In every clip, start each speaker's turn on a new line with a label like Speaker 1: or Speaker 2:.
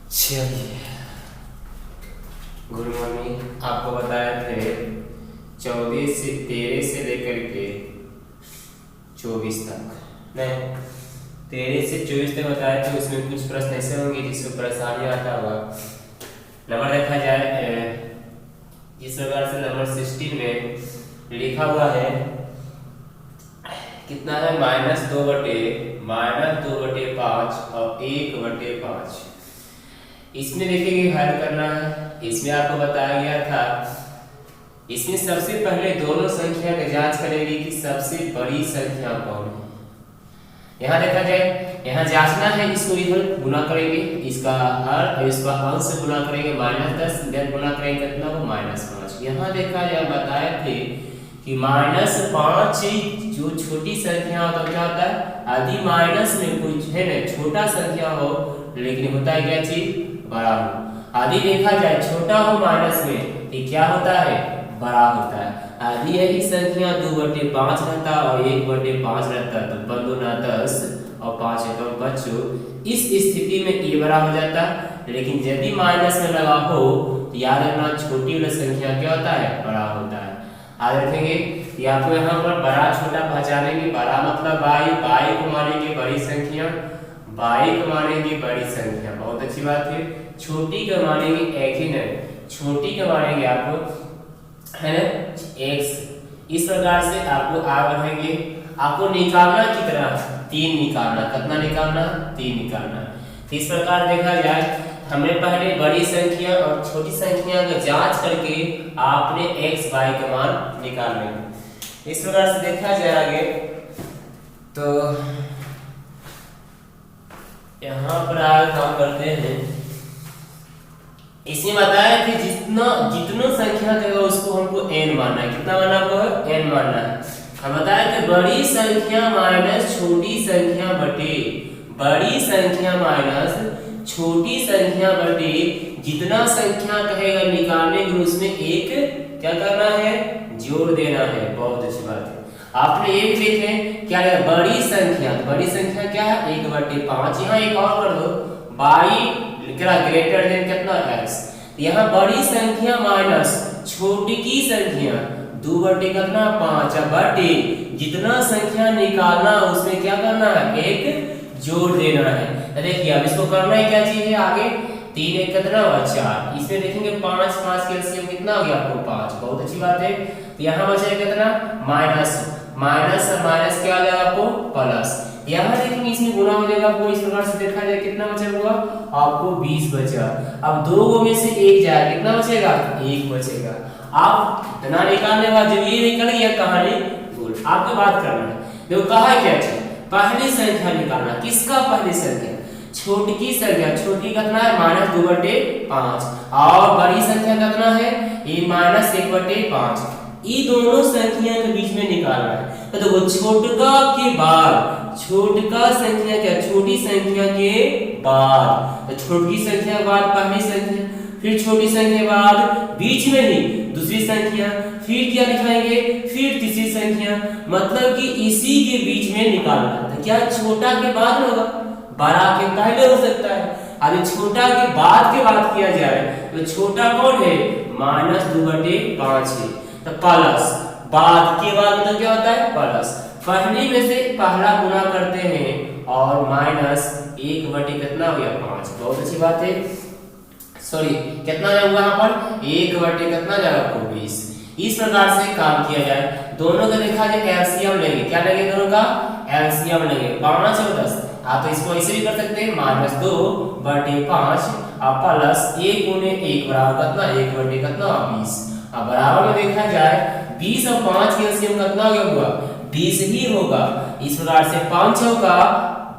Speaker 1: चलिए, good morning. आपको बताए थे 13 से लेकर के 24 तक, नहीं 13 से 24 तक बताए थे। उसमें कुछ प्रश्न ऐसे होंगे जिससे परेशानी आता होगा। नंबर देखा जाए, इस प्रकार से नंबर 16 में लिखा हुआ है, कितना है -2/5 और 1/5। इसमें देखिए हल करना है। इसमें आपको बताया गया था, इसमें सबसे पहले दोनों संख्या की जांच करेंगे कि सबसे बड़ी संख्या कौन है। यहाँ देखा जाए, यहाँ जांचना है, इसको इधर गुना करेंगे, इसका हर और इसका अंश गुना करेंगे -10, इधर गुना करेंगे कितना को -5। यहाँ देखा जाए बताए थे कि -5 जो छोटी संख्या हो तो क्या होता है, यदि माइनस में कुछ है ना छोटा संख्या हो, लेकिन होता है क्या चीज बड़ा हो। यदि देखा जाए छोटा हो माइनस में तो क्या होता है, बड़ा होता है। यदि यही संख्या 2/5 रहता और 1/5 रहता तो 5 दूना 10 और 5 एकम 25। इस स्थिति में ये बड़ा हो जाता, लेकिन यदि माइनस में लगा हो तो याद रखना छोटी वाला संख्या क्या होता है, बड़ा होता है। याद रखेंगे, आपको यहाँ पर बड़ा छोटा पहचानेंगे। बड़ा मतलब बाई को मानेंगे बड़ी संख्या, बाई को मानेंगे बड़ी संख्या, बहुत अच्छी बात है। छोटी को मानेंगे एक ही नहीं, छोटी को मानेंगे आपको है ना x। इस प्रकार से आपको आगे बढ़ेंगे। आपको निकालना कितना, 3 निकालना। कितना निकालना, 3 निकालना। इस प्रकार देखा जाए, हमें पहले बड़ी संख्या और छोटी संख्या का जांच करके आपने x y का मान निकालना है। इस प्रकार से देखा जाए आगे, तो यहाँ पर आगे काम करते हैं। इसमें बताया कि जितना संख्या देगा उसको हमको n मानना है। कितना मानना आपको, n मानना है। हम बताया कि बड़ी संख्या माइनस छोटी संख्या बटे बड़ी संख्या माइनस छोटी संख्या बटे जितना संख्या कहेगा निकालने के उसमें एक क्या करना है, जोड़ देना है। बहुत अच्छी बात है। आपने ये भी देखे क्या है, बड़ी संख्या, बड़ी संख्या क्या है 1/5। यहाँ एक और कर दो, बाई ग्रेटर देन कितना x। यहाँ बड़ी संख्या माइनस छोटी की संख्या 2/5 बटे जितना संख्या निकालना उसमें क्या करना है, एक जोड़ देना है। देखिए अब इसको करना है, क्या चीज है आगे, 3 एक कितना हुआ 4। इसमें देखेंगे 5 के एलसीएम कितना हो गया आपको 5। बहुत अच्छी बात है। तो यहाँ बचेगा कितना, माइनस माइनस क्या आ जाएगा आपको प्लस। यहाँ देखेंगे इसमें गुना हो जाएगा आपको। इस प्रकार से देखा जाए कितना बचेगा आपको 20 बचा। अब 2 में से 1 जाएगा, कितना बचेगा 1 बचेगा। आप इतना निकालने के बाद जब ये निकल गया कहानी बोल, आपको बात करना है। देखो कहा क्या चीज, पहली संख्या निकालना। किसका पहली संख्या, छोटी की संख्या। छोटी कितना है -2/5 और बड़ी संख्या कितना है ये -1/5। ये दोनों संख्या के बीच में निकालना है। तो देखो छोटका के बाद छोटका संख्या क्या, छोटी संख्या के बाद, तो छोटी संख्या के बाद पहली संख्या, फिर छोटी संख्या के बाद बीच में ही दूसरी संख्या, फिर क्या लिखाएंगे, फिर तीसरी संख्या। मतलब कि इसी के बीच में निकालना। तो क्या छोटा के बाद होगा, बड़ा के पहले हो सकता है। अगर छोटा के बाद की बात किया जाए तो छोटा कौन है, -2/5 है। तो प्लस बाद के बाद मतलब क्या होता है, प्लस। पहली में से पहला गुना करते हैं और माइनस 1/5 कितना हो गया 5। बहुत अच्छी बात है। सॉरी कितना जाएगा यहाँ पर 1/5 कितना जाएगा आपको 20। इस प्रकार से काम किया जाए। दोनों का देखा जाए एलसीएम लेंगे, क्या लेंगे, दोनों का एलसीएम लेंगे 5 और 10। आप तो इसको ऐसे भी कर सकते हैं, -2/5 और प्लस 1 गुने 1 बराबर कितना 1/5 कितना 20। अब बराबर में देखा जाए 20 और 5 के एलसीएम कितना होगा 20 ही होगा। इस प्रकार से 5 का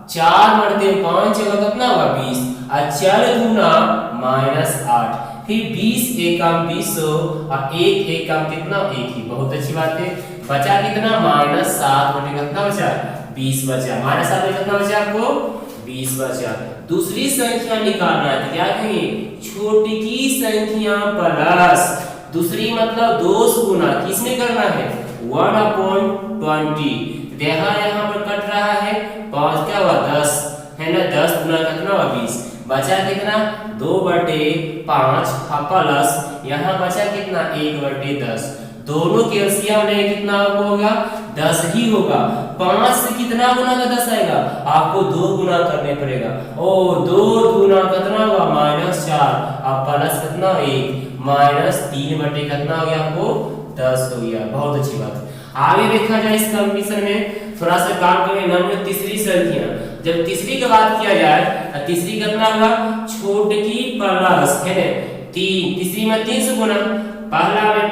Speaker 1: 4 मरते 5 का कितना होगा 20 और 4 गुना -8, फिर 20 एकम 20 और 1 एकम कितना 1 ही। बहुत अच्छी बात है। बचा कितना -7 बटे कितना बचा 20 बचा। -7 बटे कितना बचा आपको 20 बचा। दूसरी संख्या निकालना है तो क्या कहेंगे, छोटी की संख्या प्लस दूसरी मतलब 2 से गुना किसमें करना है 1/20। देखा यहाँ पर कट रहा है 5 क्या हुआ 10 है ना, 10 गुना कितना हुआ 20। बचा कितना 2/5 प्लस यहाँ बचा कितना 1/10, दोनों के एलसीएम ले कितना आपको होगा 10 ही होगा। 5 से कितना गुना का 10 आएगा, आपको 2 गुना करने पड़ेगा। ओ 2 गुना कितना होगा -4 और प्लस कितना 1 -3 बटे कितना हो गया आपको 10 हो गया। बहुत अच्छी बात है। आगे देखा जाए इस कंडीशन में थोड़ा सा काम करें। नंबर तीसरी संख्या, जब तीसरी की बात किया जाए तो तीसरी कितना होगा छोटी प्लस है 3, तीसरी में 3 से गुना, पहला में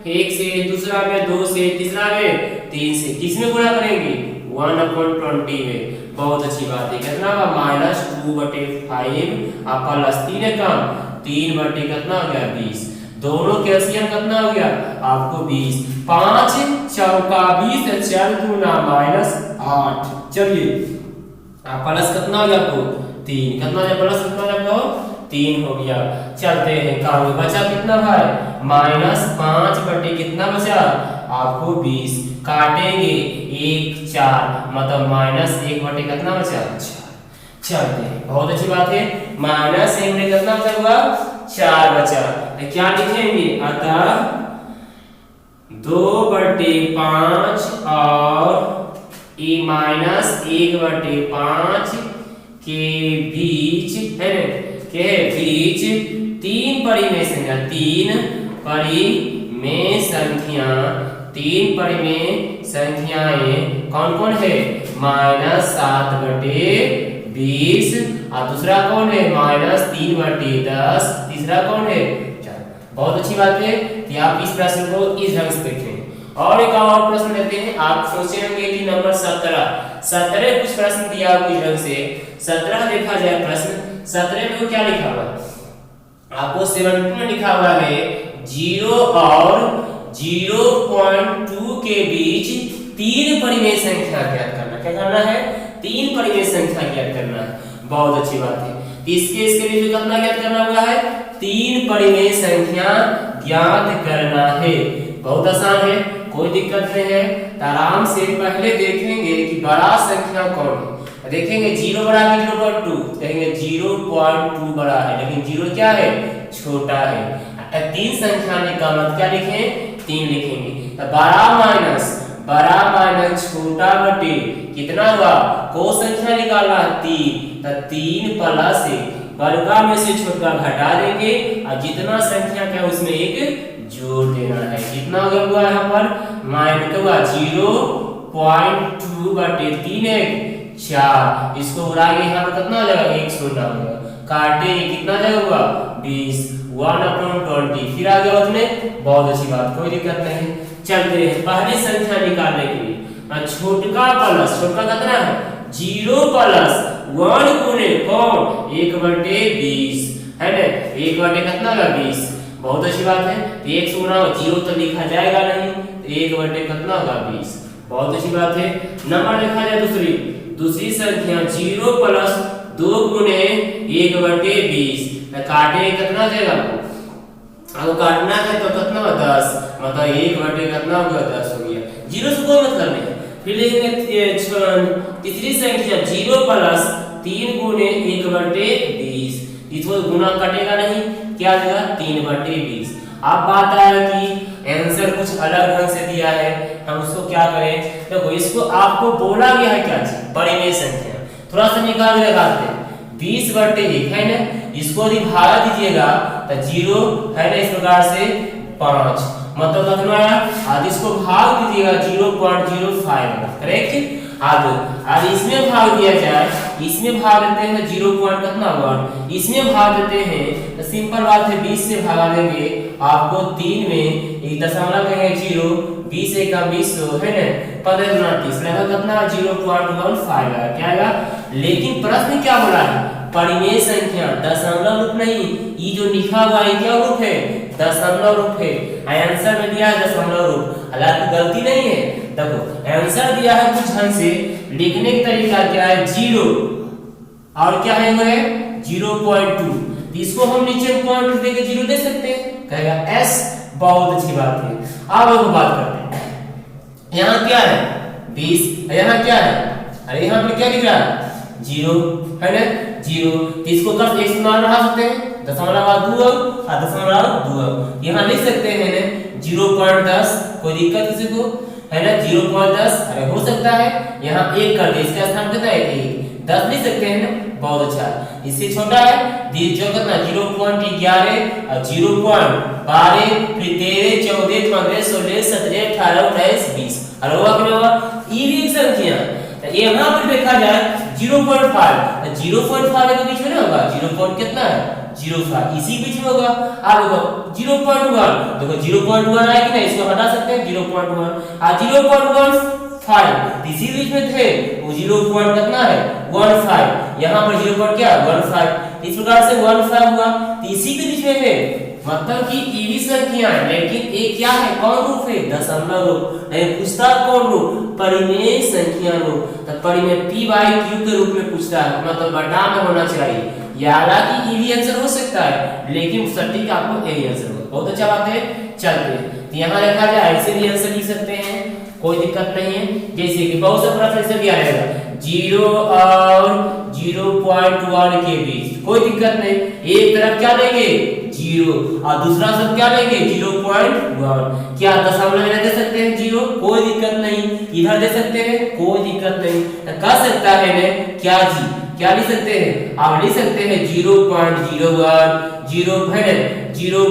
Speaker 1: 1 से, दूसरा में 2 से, तीसरा में 3 से, किसमें गुना करेंगे 1/20 में। बहुत अच्छी बात है। कितना होगा -2/5 और प्लस 3 कम 3 बटे कितना हो गया 20, दोनों के एलसीएम कितना हो गया आपको 20, 5 चौका 20 4 दूना -8। चलिए प्लस कितना हो गया आपको 3, कितना हो गया प्लस कितना हो गया आपको 3 हो गया। चलते हैं काम बचा कितना भाई -5 बटे कितना बचा आपको 20, काटेंगे 1 4 मतलब -1 बटे कितना बचा 4। चलते हैं, बहुत अच्छी बात है। -1 बटे कितना बचा हुआ 4 बचा, तो क्या लिखेंगे अतः 2/5 और -1/5 के बीच है के बीच 3 परिमेय संख्या, 3 परिमेय संख्या, 3 परिमेय संख्याएं कौन कौन है -7/20 और दूसरा कौन है -3/10, तीसरा कौन है 4। बहुत अच्छी बात है कि आप इस प्रश्न को इस ढंग से देखें। और एक और प्रश्न लेते हैं। आप सोचेंगे कि नंबर 17 कुछ प्रश्न दिया हुआ इस ढंग से। 17 देखा जाए प्रश्न 17 में क्या लिखा हुआ है आपको 17 में लिखा हुआ है 0 और 0.2 के बीच 3 परिमेय संख्या ज्ञात करना। क्या करना है 3 परिमेय संख्या ज्ञात करना है। बहुत अच्छी बात है। इसके लिए जो कितना ज्ञात करना हुआ है 3 परिमेय संख्या ज्ञात करना है। बहुत आसान है, कोई दिक्कत नहीं है। तो आराम से पहले देखेंगे कि बड़ा संख्या कौन है। देखेंगे 0 बड़ा है 0.2, कहेंगे 0.2 बड़ा है, लेकिन 0 क्या है छोटा है। 3 संख्या निकालना क्या लिखें 3 लिखेंगे। तो बड़ा माइनस छोटा बटे कितना हुआ को संख्या निकालना 3, तो 3 प्लस 1 वर्गा में से छोटा घटा देंगे और जितना संख्या क्या उसमें एक जोड़ देना है। कितना हो गया यहाँ पर -0.2/3 4, इसको उड़ाएंगे यहाँ पर कितना हो जाएगा 1 छोटा होगा, काटेंगे कितना जाएगा 20 1/20, फिर आ गया उसमें। बहुत अच्छी बात, कोई दिक्कत नहीं। चलते हैं पहली संख्या निकालने के लिए। छोटका प्लस छोटका कितना है 0 प्लस 1 गुने कौन 1/20 है ना, 1 कितना होगा 20। बहुत अच्छी बात है। तो 1 से गुना 0 तो लिखा जाएगा नहीं, तो 1 कितना होगा 20। बहुत अच्छी बात है। नंबर लिखा जाए दूसरी संख्या 0 प्लस 2 गुने 1/20, काटे कितना जाएगा आपको काटना है तो कितना होगा 10, मतलब 1 कितना होगा 10 हो गया। 0 से कोई मतलब नहीं। फिर लिखेंगे तीसरी संख्या 0 प्लस 3 गुने 1/20, इसको गुना कटेगा नहीं, क्या आएगा 3/20। अब बात आया कि आंसर कुछ अलग ढंग से दिया है, हम उसको क्या करें। देखो इसको आपको बोला गया है क्या चीज परिमेय संख्या, थोड़ा सा निकाल के लगाते हैं 20/1 है ना, इसको यदि भाग दीजिएगा तो 0 है ना, इस प्रकार से 5 मतलब कितना आया, आज इसको भाग दीजिएगा 0.05 करेक्ट। आज इसमें भाग दिया जाए, इसमें भाग देते हैं 0 कितना होगा, इसमें भाग देते हैं तो सिंपल बात है 20 से भागा देंगे आपको 3 में एक दशमलव कहेंगे 0, 20 1 का 20 है ना, 15 गुना 30 लगभग कितना 0.15 आएगा, क्या आएगा। लेकिन प्रश्न क्या बोला है परिमेय संख्या दशमलव रूप नहीं, ये जो लिखा हुआ है क्या रूप है दशमलव रूप है। आंसर में दिया है दशमलव रूप, हालांकि गलती नहीं है। देखो आंसर दिया है कुछ ढंग से, लिखने का तरीका क्या है 0 और क्या है 0.2, इसको हम नीचे पॉइंट देके 0 दे सकते हैं, कहेगा s। बहुत अच्छी बात है। अब एक बात करते हैं, यहाँ क्या है 20, यहाँ क्या है, अरे यहाँ पर क्या दिख रहा है 0 है ना 0, इसको कर 1 मान रहा सकते हैं दशमलव 2 अंक और दशमलव 2 अंक। यहाँ लिख सकते हैं ना 0.10, कोई दिक्कत किसी को है ना 0.10, अरे हो सकता है यहाँ 1 कर दे, इसका स्थान कितना है 1, 10 लिख सकते हैं ना, बहुत अच्छा। इससे छोटा है जो कितना 0.11 और 0.12 फिर 13 14 15 16 17 18 19 20 और होगा क्या होगा ये भी एक संख्या। तो यहाँ पर देखा जाए 0.5, तो 0.5 के बीच में ना होगा 0. कितना है 0.5, इसी बीच में होगा। अब देखो 0.1, देखो 0.1 आया कि नहीं, इसको हटा सकते हैं 0.1 और 0.15 इसी बीच में थे, वो 0. कितना है 15, यहाँ पर 0. क्या 15, इस प्रकार से 15 हुआ, तो इसी के बीच में है, मतलब कि ये भी संख्या है, लेकिन ये क्या है कौन रूप है दशमलव रूप, नहीं पूछता कौन रूप परिमेय संख्या रूप, तो परिमेय p/q के रूप में पूछता है, मतलब बटा में होना चाहिए। या हालांकि ये भी आंसर हो सकता है, लेकिन सटीक आपको यही आंसर होगा। बहुत अच्छा बात है, चलते हैं। तो यहाँ देखा जाए ऐसे भी आंसर लिख सकते हैं, कोई दिक्कत नहीं है। जैसे कि बहुत सा प्रश्न से भी आ रहेगा 0 और 0.1 के बीच, कोई दिक्कत नहीं, एक तरफ क्या लेंगे 0 और दूसरा सब क्या लेंगे 0.1, क्या दशमलव में दे सकते हैं 0, कोई दिक्कत नहीं, इधर दे सकते हैं कोई दिक्कत नहीं, तो कह सकता है मैं क्या जी, क्या लिख सकते हैं आप लिख सकते हैं 0.01 0 0.02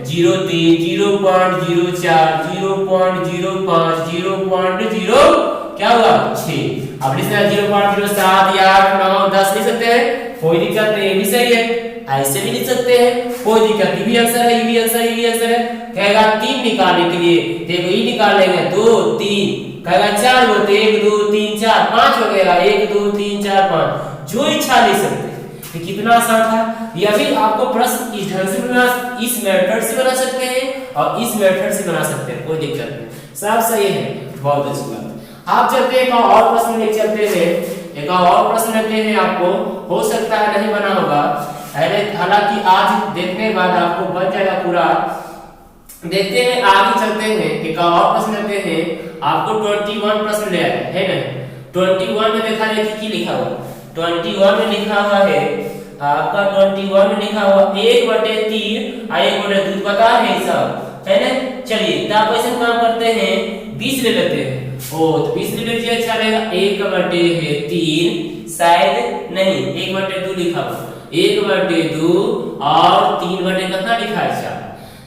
Speaker 1: 0.03 0.04 0.05 0.0 क्या हुआ 6। अब लिख सकते हैं 0.07 8 9 10 लिख सकते हैं, कोई दिक्कत नहीं, ये भी सही है। ऐसे भी लिख सकते हैं, कोई दिक्कत नहीं, ये भी आंसर है, ये भी आंसर है, ये भी आंसर है। कहेगा 3 निकालने के लिए, देखो ये निकाल लेंगे 2 3, कहेगा 4 होते 1 2 3 4 5 हो गएगा 1 2 3 4 5, जो इच्छा लिख सकते हैं। तो कितना आसान था। यह भी आपको प्रश्न इस ढंग से बना, इस मेथड से बना सकते हैं और इस मेथड से बना सकते हैं, कोई दिक्कत नहीं, सब सही है, बहुत अच्छी बात। आप चलते हैं एक और प्रश्न ले चलते हैं, एक और प्रश्न लेते हैं, आपको हो सकता है नहीं बना होगा, हालांकि आज देखने के बाद आपको बन जाएगा पूरा। देखते हैं आगे चलते हैं, एक और प्रश्न लेते हैं, आपको 21 प्रश्न ले आया है ना। 21 में देखा जाए कि लिखा हुआ 21 में लिखा हुआ है आपका 21 में लिखा हुआ 1/3 और 1/2 पता है सब है ना। चलिए तो आप ऐसे काम करते हैं 20 ले लेते हैं, ओ तो 20 ले लीजिए, अच्छा रहेगा 1/3 शायद नहीं 1/2 लिखा हुआ 1/2 और 3 कितना लिखा है 4,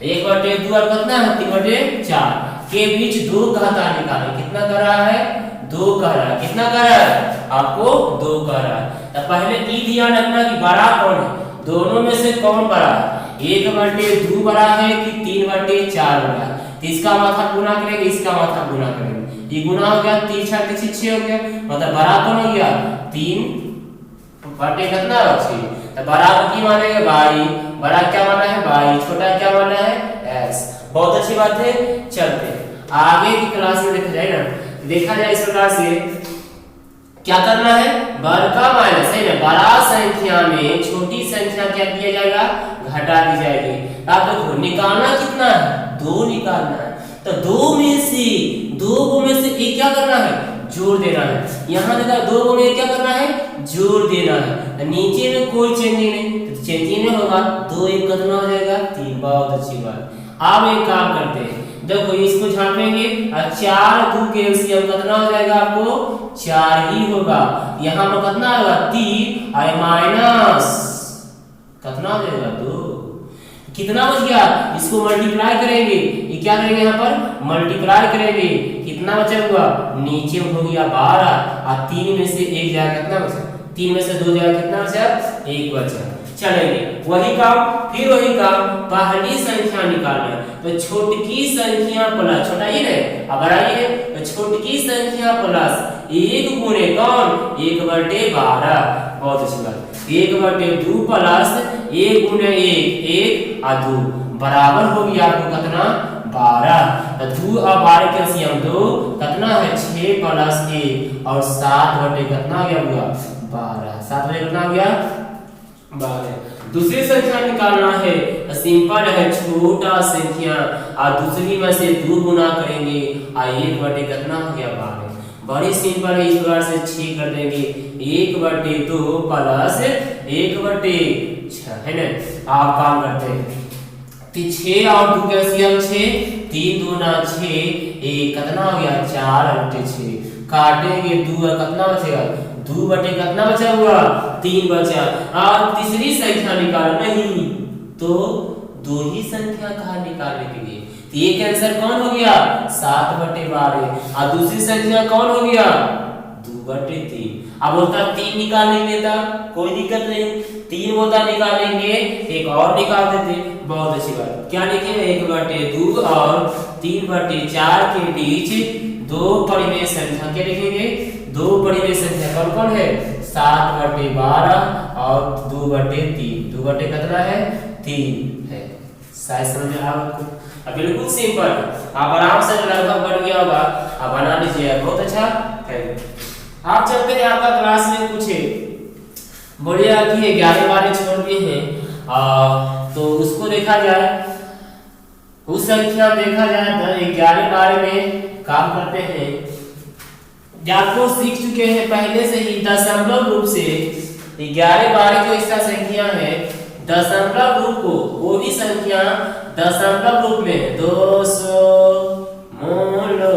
Speaker 1: 1/2 और कितना है 3/4 के बीच 2 घाता निकालें, कितना कर रहा है 2 कह रहा है, कितना कह रहा है आपको 2 कह रहा है। तो पहले ई ध्यान रखना कि बड़ा कौन है, दोनों में से कौन बड़ा है, 1/2 बड़ा है कि 3/4 बड़ा है। तो इसका माथा गुना करेंगे, इसका माथा गुना करेंगे, ये गुना हो गया 3 4 6 हो गया, मतलब बड़ा कौन हो गया 3 कितना 6। तो बड़ा की मानेंगे भाई, बड़ा क्या माना है भाई, छोटा क्या माना है x। बहुत अच्छी बात है, चलते आगे की क्लास में देखा जाए ना, देखा जाए इस प्रकार से क्या करना है, वर्ग का माइनस है ना, बड़ा संख्या में छोटी संख्या क्या किया जाएगा घटा दी जाएगी। आप देखो निकालना कितना है 2 निकालना है, तो 2 में से एक क्या करना है जोड़ देना है। यहाँ देखा 2 में क्या करना है जोड़ देना है, तो नीचे में कोई चेंजिंग नहीं, तो चेंजिंग नहीं होगा 2 1 कितना हो जाएगा 3। बहुत अच्छी बात। अब एक काम करते हैं, देखो इसको झापेंगे और 4 2 के एलसीएम कितना हो जाएगा आपको 4 ही होगा। यहाँ पर कितना होगा 3 और माइनस कितना हो जाएगा 2, कितना बच गया, इसको मल्टीप्लाई करेंगे, ये क्या करेंगे यहाँ पर मल्टीप्लाई करेंगे, कितना बचा हुआ नीचे हो गया 12 और 3 में से 1 जाएगा, कितना बचा 3 में से 2 जाएगा, कितना बचा 1 बचा। चलेंगे वही काम, फिर वही काम, पहली संख्या निकालना है, तो छोटकी संख्या प्लस छोटा ही है, अब बड़ा ही है, तो छोटकी संख्या प्लस 1 गुणे कौन 1/12। बहुत अच्छी बात, 1/2 प्लस 1 गुणे 1 1 और 2 बराबर हो गया आपको कितना 12। तो 2 और 12 के एलसीएम 2 कितना है 6 प्लस 1 और 7 कितना हो गया 12, 7 कितना हो गया 12। दूसरी संख्या निकालना है, सिंपल है छोटा संख्या और दूसरी में से 2 गुना करेंगे और 1 कितना हो गया 12। बड़ी सिंपल है, इस बार से 6 कर देंगे 1/2 प्लस 1/6 है ना। आप काम करते हैं 6 और 2 कैल्शियम 6, 3 दूना 6, एक कितना हो गया 4/6, काटेंगे 2 और कितना बचेगा 2 बटे कितना बचा हुआ 3 बचा। और तीसरी संख्या निकाल नहीं तो दो ही संख्या कहा निकालने के लिए, तो ये आंसर कौन हो गया 7/12 और दूसरी संख्या कौन हो गया 2/3। अब बोलता 3 निकालने के लिए था कोई दिक्कत नहीं, 3 बोलता निकालेंगे एक और निकाल देते, बहुत अच्छी बात। क्या लिखेंगे 1/2 और 3/4 के बीच दो परिमेय संख्या क्या लिखेंगे, दो परिमेय संख्या कौन कौन है 7/12 और 2/3, 2 बटे कितना है 3 है। शायद समझ में आ गया। अब बिल्कुल सिंपल, आप आराम से लगभग बन गया होगा, आप बना लीजिए बहुत अच्छा है। आप चलते हैं आपका क्लास में कुछ बोलिए कि 11-12 छोड़ दिए हैं तो उसको देखा जाए, उस संख्या देखा जाए तो 11-12 में काम करते हैं। आपको सीख चुके हैं पहले से ही दशमलव रूप से 11-12 जो ऐसा संख्या है दशमलव रूप को वो भी संख्या दशमलव रूप में 200 मोलो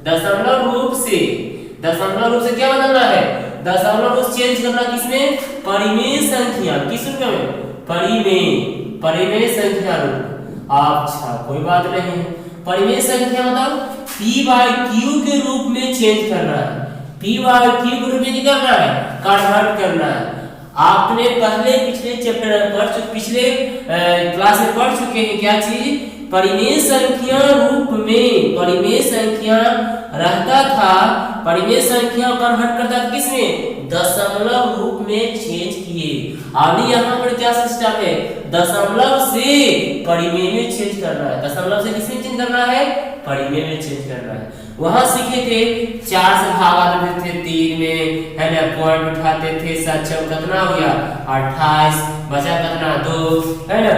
Speaker 1: दशमलव रूप से क्या बदलना है, दशमलव रूप चेंज करना किसमें परिमेय संख्या, किस रूप में परिमेय संख्या रूप। अच्छा कोई बात नहीं, परिमेय संख्या मतलब p/q के रूप में चेंज करना है, p/q के रूप में क्या करना है कन्वर्ट करना है। आपने पहले पिछले चैप्टर पिछले क्लास में पढ़ चुके हैं क्या चीज, परिमेय संख्या रूप में परिमेय संख्या रहता था, परिमेय संख्या कन्वर्ट करता था किसमें दशमलव रूप में चेंज किए। अभी यहाँ पर क्या सिस्टम है दशमलव से परिमेय में चेंज करना है, दशमलव से किसमें चेंज करना है परिमेय में चेंज करना है। वहां सीखे थे 4 से भागा देते थे 3 में है ना, पॉइंट उठाते थे 7 चौक कितना हो गया 28 बचा कितना 2 है ना,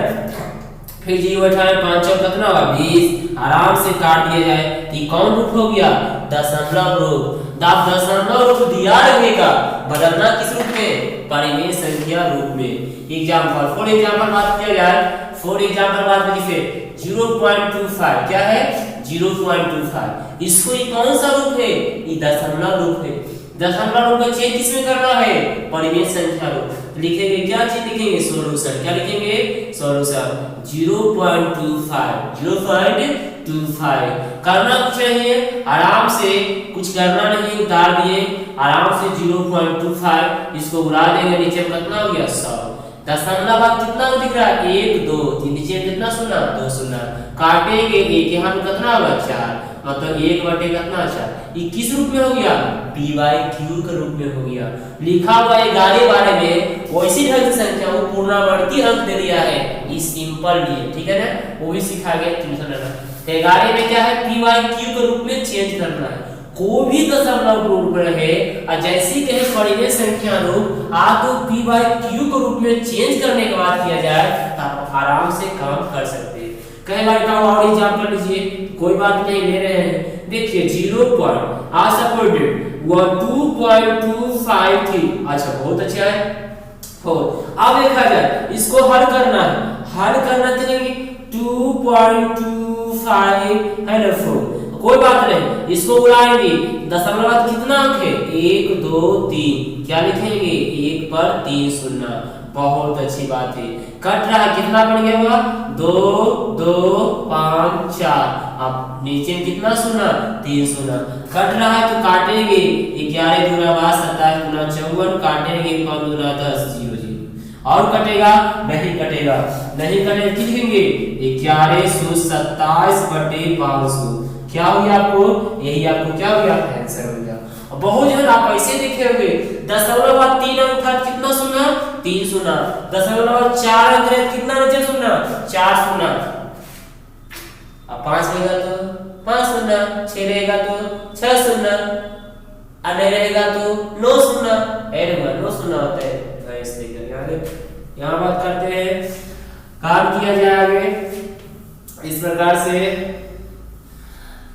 Speaker 1: फिर जी उठाए 5 चौक कितना होगा 20, आराम से काट दिया जाए तो कौन रूप हो गया दशमलव रूप। आप दशमलव रूप दिया रहेगा बदलना किस रूप में परिमेय संख्या रूप में। एग्जांपल फॉर एग्जांपल बात किया जाए, फॉर एग्जांपल बात में जैसे 0.25 क्या है 0.25, इसको ये कौन सा रूप है ये दशमलव रूप है। दशमलव रूप का चेंज किसमें करना है परिमेय संख्या रूप। लिखेंगे क्या चीज लिखेंगे सॉल्यूशन, क्या लिखेंगे सॉल्यूशन 0.25 करना कुछ नहीं है, आराम से कुछ करना नहीं उतार दिए आराम से 0.25 इसको उड़ा देंगे नीचे कितना हो गया 100। दशमलव बाद कितना दिख रहा है 1 2 3 नीचे कितना शून्य 2 शून्य, काटेंगे एक यहाँ पे कितना होगा 4 मतलब 1 बटे कितना 4, ये किस रूप में हो गया p/q के रूप में हो गया। लिखा हुआ 11-12 में वैसी ढंग से संख्या वो पूर्णावर्ती अंक दे दिया है, ये सिंपल लिए ठीक है ना, वो भी सिखा गया ट्यूशन में। 11 में क्या है p/q के रूप में चेंज करना है, कोई भी दशमलव रूप रहे और जैसी कहे परिमेय संख्या रूप तो p/q के रूप में चेंज करने के बाद किया जाए तो आप आराम से काम कर सकते हैं। कई बार का और एग्जांपल लीजिए, कोई बात नहीं ले रहे हैं, देखिए 2.25 थी, अच्छा बहुत अच्छा है 4। अब देखा जाए इसको हल करना चलेगी 2.25 है ना 4, कोई बात नहीं इसको उड़ाएंगे दशमलव बाद कितना अंक है 1 2 3, क्या लिखेंगे 1 पर 3 शून्य, बहुत अच्छी बात है। कट रहा है कितना बन गया होगा 2 2 5 4, अब नीचे कितना शून्य 3 शून्य, कट रहा है तो काटेंगे 11 दूना 27 गुना 54, काटेंगे 5 दूना 10 0 0, और कटेगा नहीं कटेगा लिखेंगे 1127/500, क्या हो गया आपको यही आपको क्या हो गया आंसर हो गया। बहुत जन आप ऐसे देखे होंगे दशमलव बाद 3 अंक था कितना शून्य 3 शून्य, दशमलव बाद 4 अंक है कितना नीचे शून्य 4 शून्य, अब 5 रहेगा तो 5 शून्य, 6 रहेगा तो 6 शून्य, और नहीं रहेगा तो 9 शून्य, 9 शून्य होता है। यहाँ बात करते हैं काम किया जाए आगे इस प्रकार से।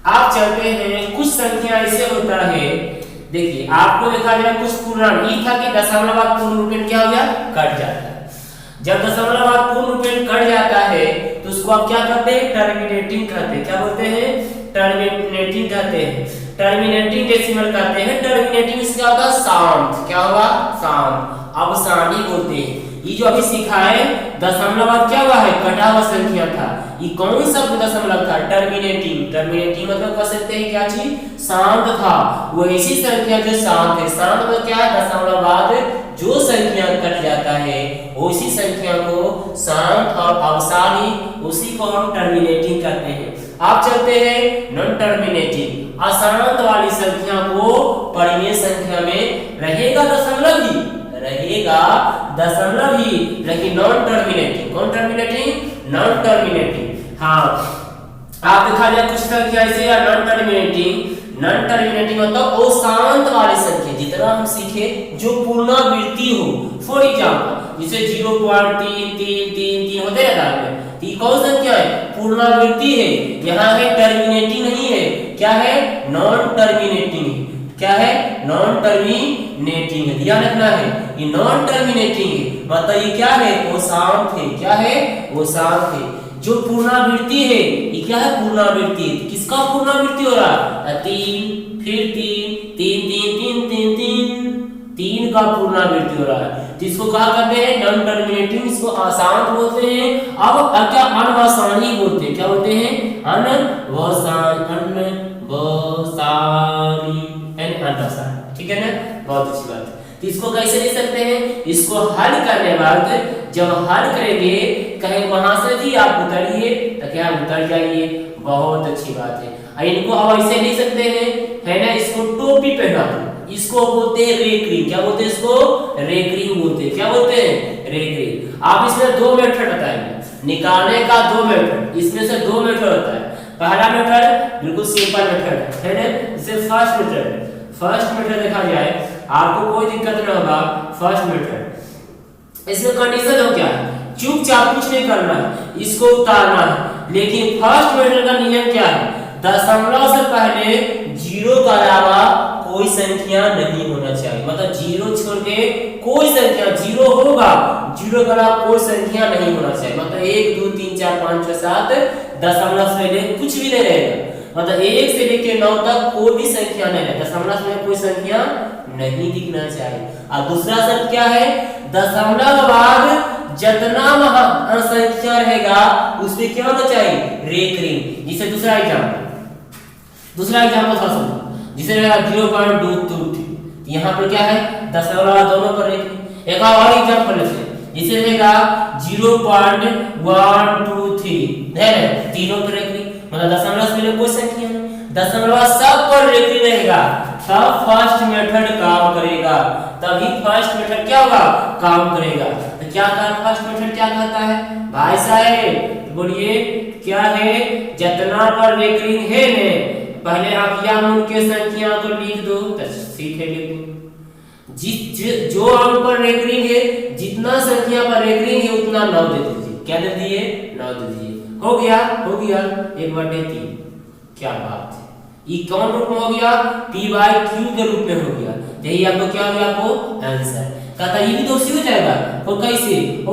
Speaker 1: आप चलते हैं कुछ संख्या ऐसे होता है देखिए आपको देखा जाए कुछ पूर्णांक ई था कि दशमलव बाद पूर्ण रूपेण क्या हो गया, कट जाता है। जब दशमलव बाद पूर्ण रूपेण कट जाता है तो उसको आप क्या कहते हैं, टर्मिनेटिंग कहते हैं। क्या बोलते हैं, टर्मिनेटिंग कहते हैं, टर्मिनेटिंग डेसिमल कहते हैं। टर्मिनेटिंग इसका होता है शांत, क्या होगा, शांत, अवसानी बोलते हैं। ये जो अभी सिखाए दशमलव बाद क्या हुआ है, कटा हुआ संख्या था। ये कौन सा दशमलव था, टर्मिनेटिंग। टर्मिनेटिंग मतलब कह सकते हैं क्या चीज, शांत था। वो ऐसी संख्या जो शांत है, शांत मतलब क्या है, दशमलव बाद जो संख्या कट जाता है उसी संख्या को शांत और अवसानी, उसी को हम टर्मिनेटिंग कहते हैं। आप चलते हैं नॉन टर्मिनेटिंग, अशांत वाली संख्या को परिमेय संख्या में रहेगा दशमलव ही, रहेगा दशमलव ही, लेकिन नॉन टर्मिनेटिंग। कौन टर्मिनेटिंग, नॉन टर्मिनेटिंग। हाँ आप दिखा जाए कुछ संख्या ऐसे या नॉन टर्मिनेटिंग। नॉन टर्मिनेटिंग मतलब अशांत वाली संख्या, जितना हम सीखे जो पुनरावृत्ति हो। फॉर एग्जांपल जैसे 0.3333 होते रहता है, तो ये कौन संख्या है, पुनरावृत्ति है। यहाँ है टर्मिनेटिंग नहीं है, क्या है, नॉन टर्मिनेटिंग। क्या है, नॉन टर्मिनेटिंग है, ध्यान रखना है, ये नॉन टर्मिनेटिंग है मतलब ये क्या है, वो शांत है। क्या है, वो शांत है। जो पुनरावृत्ति है ये क्या है, पुनरावृत्ति। किसका पुनरावृत्ति हो रहा है, 3 फिर 3 3 3 3 3 3 3 का पुनरावृत्ति हो रहा है, जिसको कहा करते हैं नॉन टर्मिनेटिंग। इसको अशांत बोलते हैं। अब क्या, अनवसानी बोलते हैं। क्या बोलते हैं, अनवसानी, ठीक है ना, बहुत अच्छी बात है। तो इसको कैसे लिख सकते हैं, इसको हल करने बाद जब हल करेंगे कहीं वहां से भी आप उतरिए तो क्या उतर जाइए, बहुत अच्छी बात है। इनको अब ऐसे लिख सकते हैं, है ना, इसको टोपी पहना दो, इसको बोलते हैं रेकरिंग। क्या बोलते हैं, इसको रेकरिंग बोलते हैं। क्या बोलते हैं, रेकरिंग। आप इसमें दो मेथड बताएंगे निकालने का, दो मेथड, इसमें से दो मेथड होता है। पहला मेथड बिल्कुल सिंपल मेथड है ना, जैसे फर्स्ट मेथड देखा जाए आपको कोई दिक्कत नहीं होगा। फर्स्ट मेथड, इसमें कंडीशन हो क्या है, चुपचाप कुछ नहीं करना है, इसको उतारना है। लेकिन फर्स्ट मेथड का नियम क्या है, दशमलव से पहले जीरो का अलावा कोई संख्या नहीं होना चाहिए। मतलब जीरो छोड़ के कोई संख्या, जीरो होगा, जीरो का अलावा कोई संख्या नहीं होना चाहिए। मतलब 1 2 3 4 5 6 7 दशमलव से पहले कुछ भी नहीं रहेगा। मतलब 1 से लेकर 9 तक कोई भी संख्या नहीं है, दशमलव में कोई संख्या नहीं दिखना चाहिए। और दूसरा शर्त क्या है, दशमलव बाद जितना संख्या रहेगा उसमें क्या होना चाहिए, रेकरिंग। जैसे दूसरा एग्जांपल था समझो, जिसे रहेगा 0.223, यहाँ पर क्या है, दशमलव दोनों पर रेकरिंग। एक और एग्जांपल लेते हैं, जिसे रहेगा 0.123 है, तीनों पर रेकरिंग। मतलब दशमलव में कोई संख्या नहीं, दशमलव सब पर रेकरिंग रहेगा, तब फर्स्ट मेथड काम करेगा, तभी फर्स्ट मेथड क्या होगा, काम करेगा। तो क्या काम फर्स्ट मेथड क्या कहता है भाई साहब, बोलिए क्या है, जितना पर रेकरिंग है ने पहले आप या उनके संख्या को लिख दो, ठीक है, लिख दो। जो अंक पर रेकरिंग है, जितना संख्या पर रेकरिंग है उतना 9 दे दीजिए। क्या दे दिए, 9 दे दीजिए। हो गया 1/3। क्या बात है, ये कौन रूप में हो गया, p/q के रूप में हो गया। यही आपको क्या हो गया, आपको आंसर। कहता ये भी तो उसी हो जाएगा, तो कैसे, तो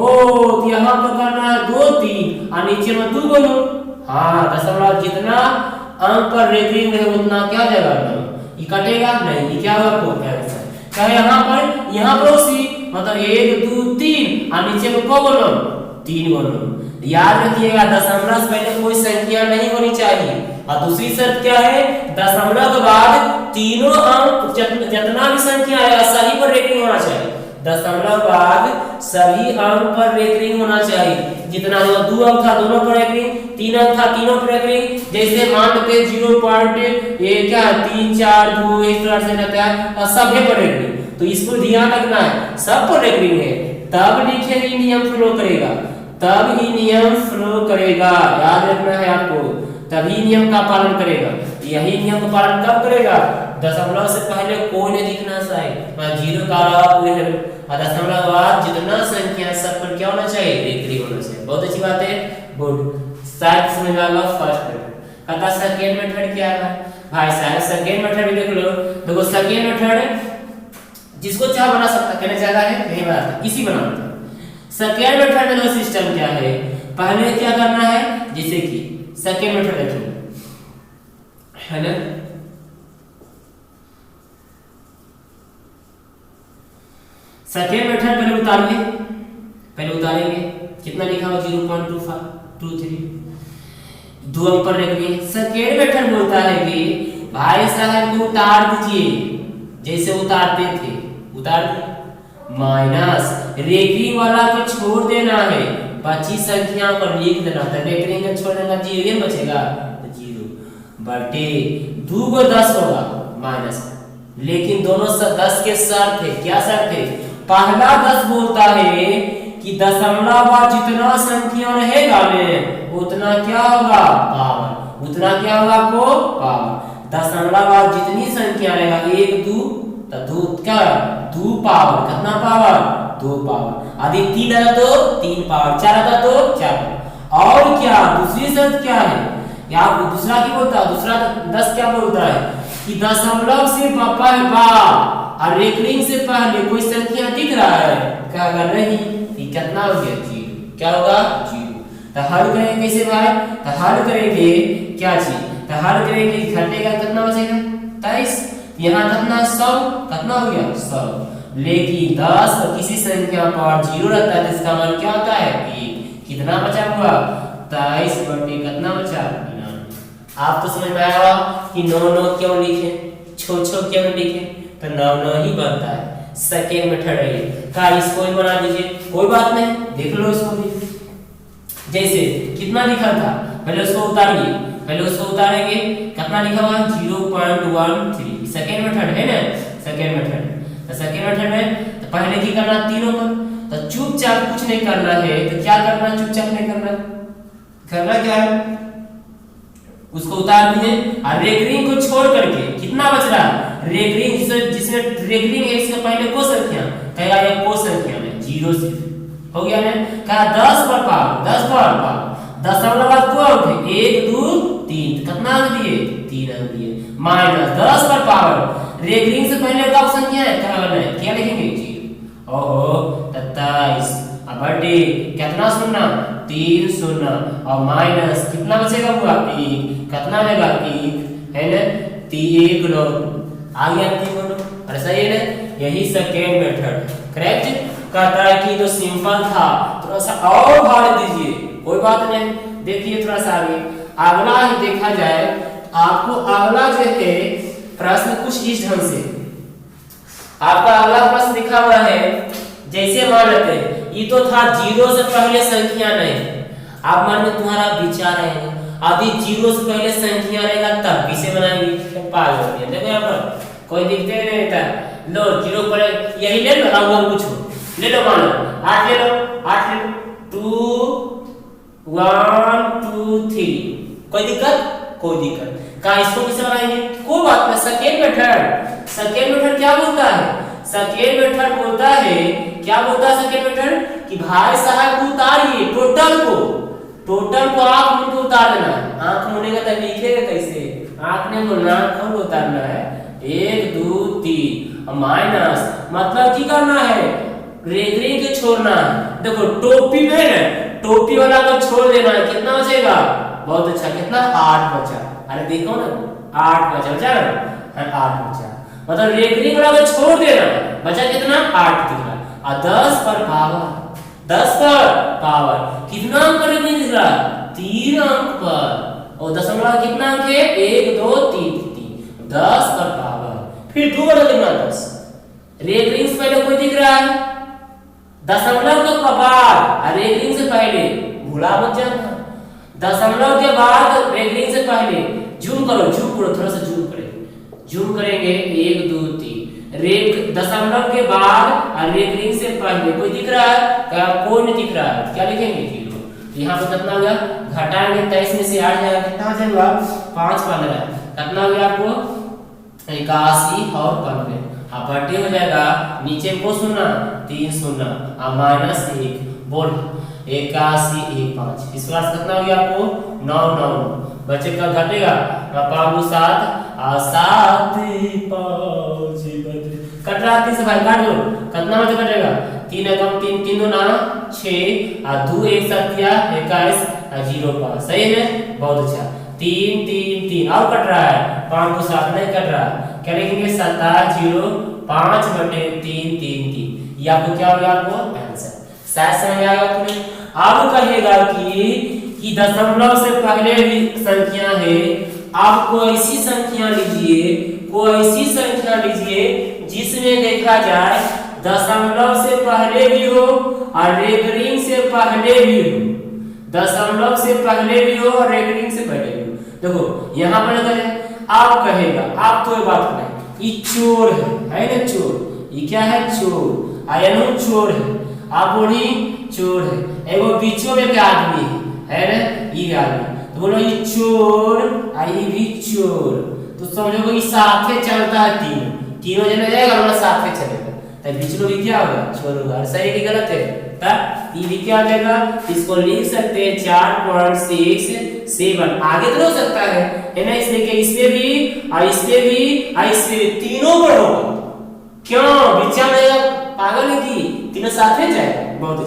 Speaker 1: यहाँ पर करना है 2 3 और नीचे में 2 गुना। हाँ, दशमलव जितना अंक पर रेकरिंग है उतना क्या हो जाएगा, ये कटेगा नहीं, ये क्या होगा, आपको आंसर। क्या यहाँ पर उसी, मतलब 1 2 3 और नीचे में को गुना, 3 गुना। याद रखिएगा दशमलव से पहले कोई संख्या नहीं होनी चाहिए। और दूसरी शर्त क्या है, दशमलव के बाद तीनों अंक जितना भी संख्या है सभी पर रेकरिंग होना चाहिए। दशमलव बाद सभी अंक पर रेकरिंग होना चाहिए। जितना 2 अंक था दोनों पर रेकरिंग, 3 अंक था तीनों पर रेकरिंग। जैसे मान लेते 0.1 क्या 3 4 2 इस तरह से रहता है और सभी पर रेकरिंग। तो इसको ध्यान रखना है, सब पर रेकरिंग है, तब लिखेंगे नियम फ्लो करेगा, तब ही नियम फ्लो करेगा। याद रखना है आपको, तभी नियम का पालन करेगा। यही नियम का पालन कब करेगा, दशमलव से पहले कोई नहीं दिखना चाहिए, जीरो का अलावा कोई है, और दशमलव बाद जितना संख्या सब पर क्या होना चाहिए, रेकरिंग होना चाहिए। बहुत अच्छी बात है, गुड। शायद समझ में आ गया फर्स्ट मेथड। कहता सेकंड मेथड क्या है, भाई साहब सेकेंड मेथड भी देख लो। देखो सेकेंड मेथड जिसको चाह बना सकता, कहने ज्यादा है नहीं बना, इसी बनाता। सेकेंड मेथड में सिस्टम क्या है, पहले क्या करना है, जैसे कि सेकेंड मेथड देखिए है ना, सेकेंड मेथड पहले उतारिए, पहले उतारेंगे कितना लिखा हुआ 0.2523 दो अंक पर रखिए। सेकेंड मेथड बोलता है कि भाई साहब को उतार दीजिए, जैसे उतारते थे उतार दिए, माइनस रेखिंग वाला को छोड़ देना है, बची संख्या पर लिख देना है, रेखिंग का छोड़ देना, जीरो बचेगा तो जीरो बटे 2 को 10 होगा माइनस, लेकिन दोनों 10 के शर्त है, क्या शर्त है, पहला 10 बोलता है कि दशमलव बाद जितना संख्या रहेगा में उतना क्या होगा पावर, उतना क्या होगा आपको पावर, दशमलव बाद जितनी संख्या रहेगा 1 2 तो 2 का 2 पावर, कितना पावर 2 पावर, यदि 3 आता तो 3 पावर, 4 आता तो 4 पावर। और क्या दूसरी शर्त क्या है, या दूसरा क्या बोलता है, दूसरा 10 क्या बोलता है कि दशमलव से बाद और रेखिंग से पहले कोई संख्या दिख रहा है, क्या अगर नहीं ये कितना हो गया जीरो, क्या होगा जीरो। तो हल करेंगे कैसे भाई, तो हल करेंगे क्या चीज, तो हल करेंगे घटेगा कितना बचेगा 23, यहाँ कितना 100, कितना हो गया 100, लेकिन 10 और किसी संख्या पर जीरो रहता है तो इसका मान क्या होता है 1, कितना बचा हुआ 23 बटे कितना बचा 99। आप तो समझ में आया कि 9 क्यों लिखे, 6 क्यों लिखे, तो 9 ही बनता है। सेकेंड मेथड है का, इसको ही बना दीजिए, कोई बात नहीं, देख लो इसको भी। जैसे कितना लिखा था, पहले उसको उतारिए, पहले उसको उतारेंगे, कितना लिखा हुआ 0.13, सेकेंड मेथड है ना, सेकेंड मेथड। तो सेकेंड मेथड में तो पहले की करना तीनों पर, तो चुपचाप कुछ नहीं करना है, तो क्या करना, चुपचाप नहीं करना, करना क्या है, उसको उतार दीजिए और रेखिंग को छोड़ करके कितना बच रहा है, रेखिंग जिसमें रेखिंग है इसके पहले को संख्या कहेगा, ये को संख्या में 0 से हो गया ना, कहा 10 पर पावर, 10 पर पावर, दशमलव बाद को अंक है 1 2 3, कितना अंक दिए 3 अंक दिए, माइनस 10 पर पावर रेखिंग से पहले का संख्या है, क्या करना है, क्या लिखेंगे 0, ओहो 27 अब बटे कितना शून्य 3 शून्य और माइनस कितना बचेगा हुआ 1, कितना रहेगा 1 है ना, 1 9 आ गया 3 और सही है ना। यही सेकेंड मेथड करेक्ट कहता है कि जो सिंपल था थोड़ा सा और बढ़ा दीजिए, कोई बात नहीं, देखिए थोड़ा सा आगे अगला ही देखा जाए, आपको अगला जो है प्रश्न कुछ इस ढंग से, आपका अगला प्रश्न लिखा हुआ है, जैसे मान लेते हैं ये तो था 0 से पहले संख्या नहीं, आप मान लो तुम्हारा विचार है यदि 0 से पहले संख्या रहेगा तब किसे बनाएंगे, पाल होती है, देखो यहाँ पर कोई दिखते नहीं रहता, लो 0 पर यही ले लो, अब कुछ ले लो, मान लो 8 ले लो, 8 ले लो, 2 1 2 3, कोई दिक्कत, कोई दिक्कत का, इसको किसे बनाएंगे, कोई बात नहीं, सेकेंड मेथड, सेकेंड मेथड क्या बोलता है, सेकेंड मेथड बोलता है, क्या बोलता है सेकेंड मेथड कि भाई साहब को उतारिए, टोटल को आंख मुन को उतार देना है, आंख मुनेगा तो लिखेगा कैसे, आंख ने मुनना आंख उतारना है, 1 2 3 माइनस मतलब की करना है, रेखिंग के छोड़ना है, देखो टोपी में है, टोपी वाला को छोड़ देना है, कितना बचेगा, बहुत अच्छा, कितना 8 बचा, अरे देखो ना 8 बचा ना, 8 बचा, मतलब रेखिंग वाला को छोड़ देना, बचा कितना 8 दिख रहा, और 10 पर पावर, 10 पर पावर कितना अंक पर नहीं दिख रहा, 3 अंक पर, और दशमलव कितना अंक है 1 2 3 10 पर पावर, फिर 2 वाला लिखना 10, रेखिंग से पहले कोई दिख रहा है, दशमलव के बाद रेखिंग से पहले भूला मत जाना, दशमलव के बाद रेखिंग से पहले जूम करो थोड़ा सा जूम करेंगे 1 2 3 रेख दशमलव के बाद और रेखिंग से पहले कोई दिख रहा है, क्या कोई नहीं दिख रहा है, क्या लिखेंगे 0, तो यहाँ पे कितना हो गया, घटाएंगे 23 में से 8 जाएगा, कितना हो जाएगा 5 15, कितना हो गया आपको 81 और 15, अब बटे हो जाएगा नीचे को शून्य 3 शून्य और माइनस 1 बोल 81 1 5, इस बार कितना हो गया आपको 9 9 बचे का घटेगा 5 2 7 और 7 5 कट रहा 3 से भाई काट लो कितना बचे कटेगा 3 कम 3 3 2 6 और 2 1 7 21 और 0 5 सही है बहुत अच्छा 3 3 3 और कट रहा है 5 2 7 नहीं कट रहा क्या लिखेंगे 27 0 5 बटे 3 3 3 ये आपको क्या हो गया आपको आंसर शायद समझ आएगा तुम्हें। अब कहेगा कि दशमलव से पहले भी संख्या है आप कोई ऐसी संख्या लीजिए जिसमें देखा जाए दशमलव से पहले भी हो और रेगरिंग से पहले भी हो दशमलव से पहले भी हो और रेगरिंग से पहले भी हो। देखो यहाँ पर आप कहेगा आप तो ये बात नहीं ये चोर है ना चोर ये क्या है चोर आयनो चोर है आप बोली चोर है एगो बीचों में क्या आदमी है ना ये आदमी तो बोलो ये चोर आई भी चोर तो समझो कि साथ में चलता है तीनों जने जाएगा और साथ में चलेगा तो बीच में भी क्या होगा चोर होगा सही कि गलत है तब ये भी क्या देगा इसको लिख सकते हैं 4.67 आगे तो हो सकता है ना इसलिए कि इसमें भी और इसमें भी और इसमें भी तीनों पर होगा क्यों बीच में पागल है कि तीनों साथ में जाए बहुत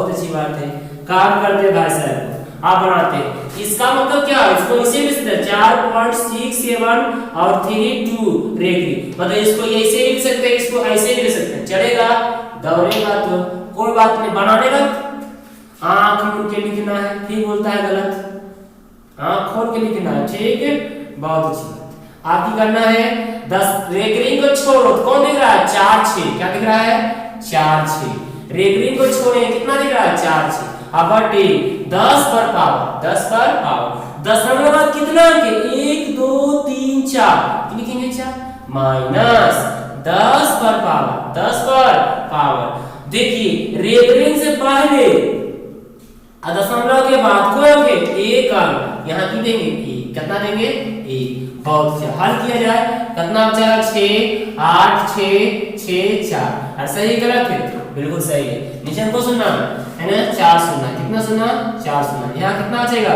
Speaker 1: अच्छी बात है काम करते भाई साहब आप बनाते इसका मतलब क्या है इसको इसे भी लिख सकते 4.67 और 32 रेगी मतलब इसको ऐसे भी लिख सकते हैं इसको ऐसे भी लिख सकते हैं चलेगा दौड़ेगा तो कोई बात नहीं बनाने का आंख मूंद के लिखना है ठीक बोलता है गलत आंख खोल के लिखना है ठीक है बहुत अच्छी बात आप करना है 10 रेगरिंग को छोड़ो तो कौन दिख रहा है 4 6 क्या दिख रहा है 4 6 रेगरिंग को छोड़े कितना दिख रहा है 4 6 अब बटे 10 पर पावर दशमलव बाद कितना अंक 1 2 3 4 लिखेंगे 4 माइनस 10 पर पावर देखिए रेगरिंग से पहले दशमलव के बाद कोई अंक एक अंक यहाँ की देंगे एक कितना देंगे एक बहुत अच्छा हल किया जाए कितना बचा 6 8 6 6 4 और सही गलत है बिल्कुल सही है नीचे को सुनना है ना 4 सुनना कितना सुनना 4 सुनना यहाँ कितना बचेगा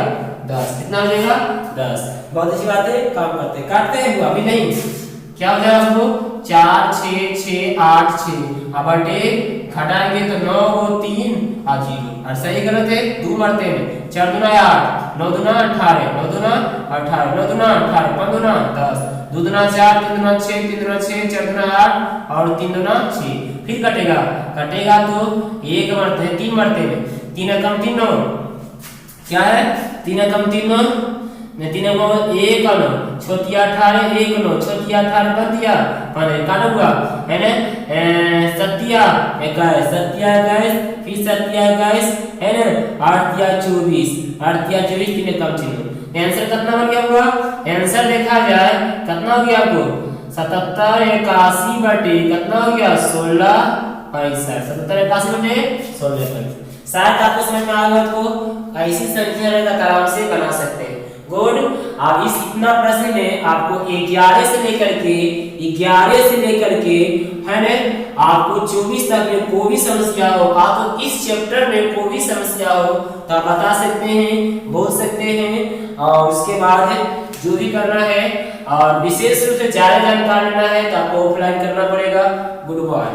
Speaker 1: 10 कितना हो जाएगा 10 बहुत अच्छी बात है काम करते काटते हैं अभी नहीं क्या हो जाएगा हमको 4 6 6 8 6 अब बटे घटाएंगे तो 9 को 3 और 0 और सही गलत है दो मरते में 4 दूना 8 9 दूना 18 9 दूना 18 9 दूना 18 5 दूना 10 2 दूना 4 3 दूना 6 3 दूना 6 4 दूना 8 और 3 दूना 6 फिर कटेगा तो एक मरते 3 मरते में 3 कम 3 9 क्या है 3 कम 3 9 ने 3 को 1 9 छोटिया 18 1 9 छोटिया 18 बन दिया पर काटा हुआ है ना सत्या 21 फिर सत्या 21 है ना 8 या 24 3 कम चिन्ह आंसर कितना बन गया हुआ आंसर देखा जाए कितना हो गया आपको 77 81 बटे कितना हो गया 16 65 77 81 बटे 16 65 शायद आपको समझ में आ गया तो ऐसी संख्या रहेगा आराम से बना सकते हैं गुड अब इस इतना प्रश्न में आपको 11 से लेकर के है ना आपको 24 तक में कोई भी समस्या हो आप तो इस चैप्टर में कोई भी समस्या हो तो आप बता सकते हैं बोल सकते हैं और उसके बाद जो भी करना है और विशेष रूप से ज्यादा जानकारी लेना है तो आपको ऑफलाइन करना पड़ेगा गुड बाय।